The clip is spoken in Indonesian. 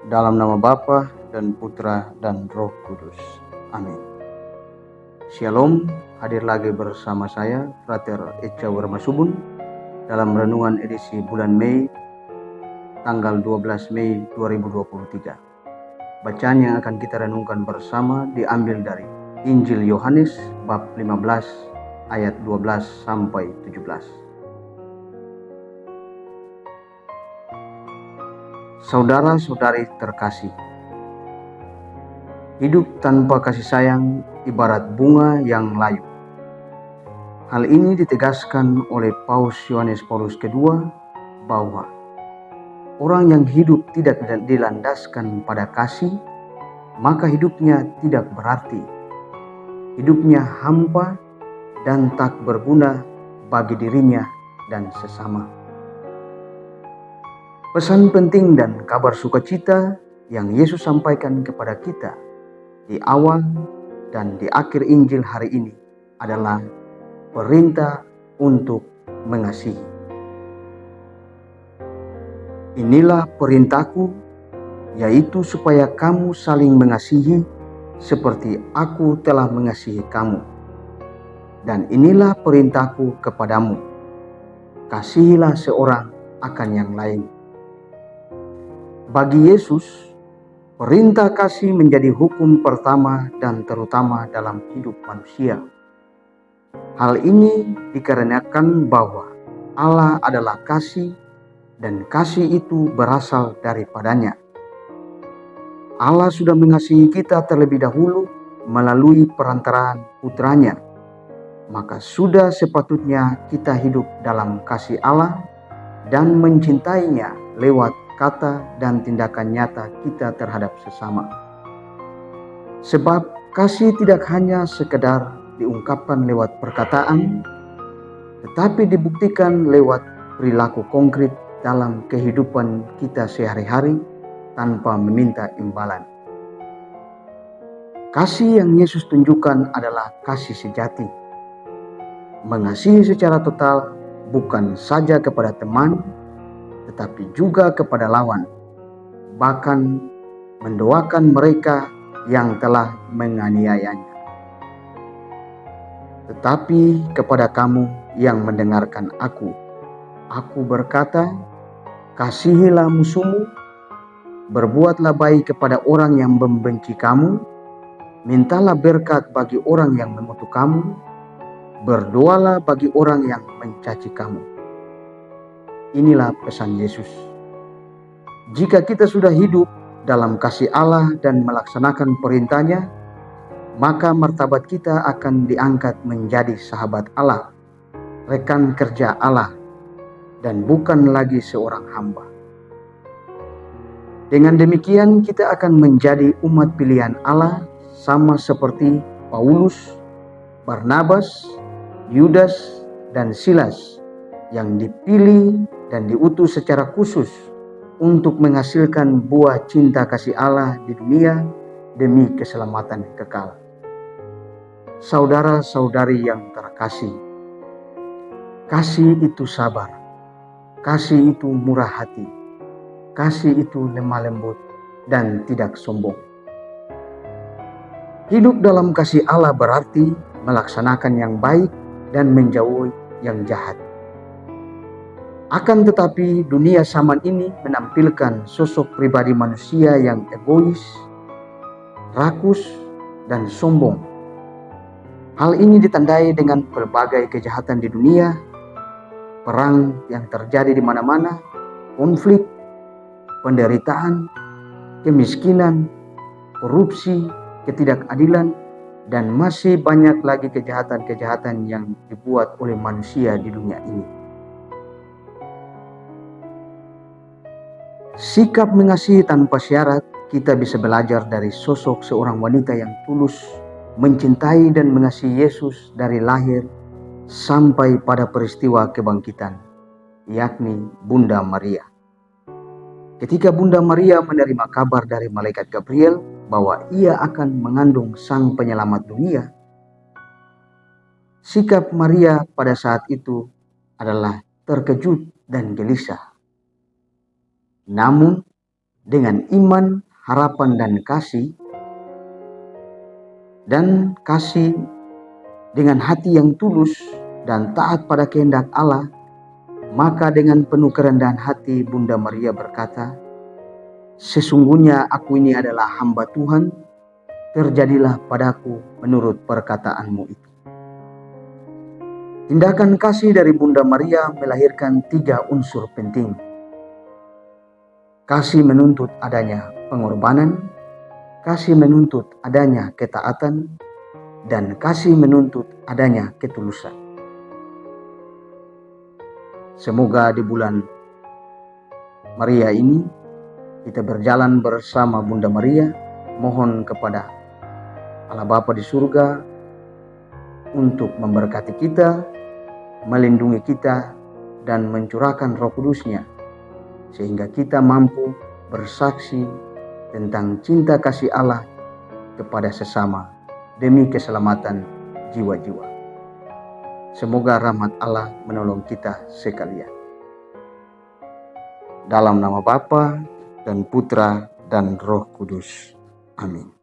Dalam nama Bapa dan Putra dan Roh Kudus. Amin. Shalom, hadir lagi bersama saya, Frater Echa Wermasubun, dalam renungan edisi bulan Mei, tanggal 12 Mei 2023. Bacaan yang akan kita renungkan bersama diambil dari Injil Yohanes bab 15 ayat 12 sampai 17. Saudara-saudari terkasih, hidup tanpa kasih sayang ibarat bunga yang layu. Hal ini ditegaskan oleh Paus Yohanes Paulus II bahwa orang yang hidup tidak dilandaskan pada kasih, maka hidupnya tidak berarti. Hidupnya hampa dan tak berguna bagi dirinya dan sesama. Pesan penting dan kabar sukacita yang Yesus sampaikan kepada kita di awal dan di akhir Injil hari ini adalah perintah untuk mengasihi. Inilah perintahku, yaitu supaya kamu saling mengasihi seperti aku telah mengasihi kamu. Dan inilah perintahku kepadamu, kasihilah seorang akan yang lain. Bagi Yesus, perintah kasih menjadi hukum pertama dan terutama dalam hidup manusia. Hal ini dikarenakan bahwa Allah adalah kasih dan kasih itu berasal daripadanya. Allah sudah mengasihi kita terlebih dahulu melalui perantaraan putranya. Maka sudah sepatutnya kita hidup dalam kasih Allah dan mencintainya lewat kata dan tindakan nyata kita terhadap sesama. Sebab kasih tidak hanya sekedar diungkapkan lewat perkataan, tetapi dibuktikan lewat perilaku konkret dalam kehidupan kita sehari-hari tanpa meminta imbalan. Kasih yang Yesus tunjukkan adalah kasih sejati. Mengasihi secara total bukan saja kepada teman, tetapi juga kepada lawan, bahkan mendoakan mereka yang telah menganiayanya. Tetapi kepada kamu yang mendengarkan aku berkata, kasihilah musuhmu, berbuatlah baik kepada orang yang membenci kamu, mintalah berkat bagi orang yang mengutuk kamu, berdoalah bagi orang yang mencaci kamu. Inilah pesan Yesus. Jika kita sudah hidup dalam kasih Allah dan melaksanakan perintahnya, maka martabat kita akan diangkat menjadi sahabat Allah, rekan kerja Allah, dan bukan lagi seorang hamba. Dengan demikian kita akan menjadi umat pilihan Allah sama seperti Paulus, Barnabas, Yudas, dan Silas yang dipilih dan diutus secara khusus untuk menghasilkan buah cinta kasih Allah di dunia demi keselamatan kekal. Saudara-saudari yang terkasih, kasih itu sabar, kasih itu murah hati, kasih itu lemah lembut dan tidak sombong. Hidup dalam kasih Allah berarti melaksanakan yang baik dan menjauhi yang jahat. Akan tetapi dunia zaman ini menampilkan sosok pribadi manusia yang egois, rakus, dan sombong. Hal ini ditandai dengan berbagai kejahatan di dunia, perang yang terjadi di mana-mana, konflik, penderitaan, kemiskinan, korupsi, ketidakadilan, dan masih banyak lagi kejahatan-kejahatan yang dibuat oleh manusia di dunia ini. Sikap mengasihi tanpa syarat kita bisa belajar dari sosok seorang wanita yang tulus mencintai dan mengasihi Yesus dari lahir sampai pada peristiwa kebangkitan, yakni Bunda Maria. Ketika Bunda Maria menerima kabar dari malaikat Gabriel bahwa ia akan mengandung Sang Penyelamat dunia, sikap Maria pada saat itu adalah terkejut dan gelisah. Namun dengan iman, harapan, dan kasih dengan hati yang tulus dan taat pada kehendak Allah, maka dengan penuh kerendahan hati Bunda Maria berkata, "Sesungguhnya aku ini adalah hamba Tuhan, terjadilah padaku menurut perkataanmu itu." Tindakan kasih dari Bunda Maria melahirkan 3 unsur penting. Kasih menuntut adanya pengorbanan, kasih menuntut adanya ketaatan, dan kasih menuntut adanya ketulusan. Semoga di bulan Maria ini kita berjalan bersama Bunda Maria, mohon kepada Allah Bapa di surga untuk memberkati kita, melindungi kita, dan mencurahkan Roh Kudus-Nya, sehingga kita mampu bersaksi tentang cinta kasih Allah kepada sesama demi keselamatan jiwa-jiwa. Semoga rahmat Allah menolong kita sekalian. Dalam nama Bapa dan Putra dan Roh Kudus. Amin.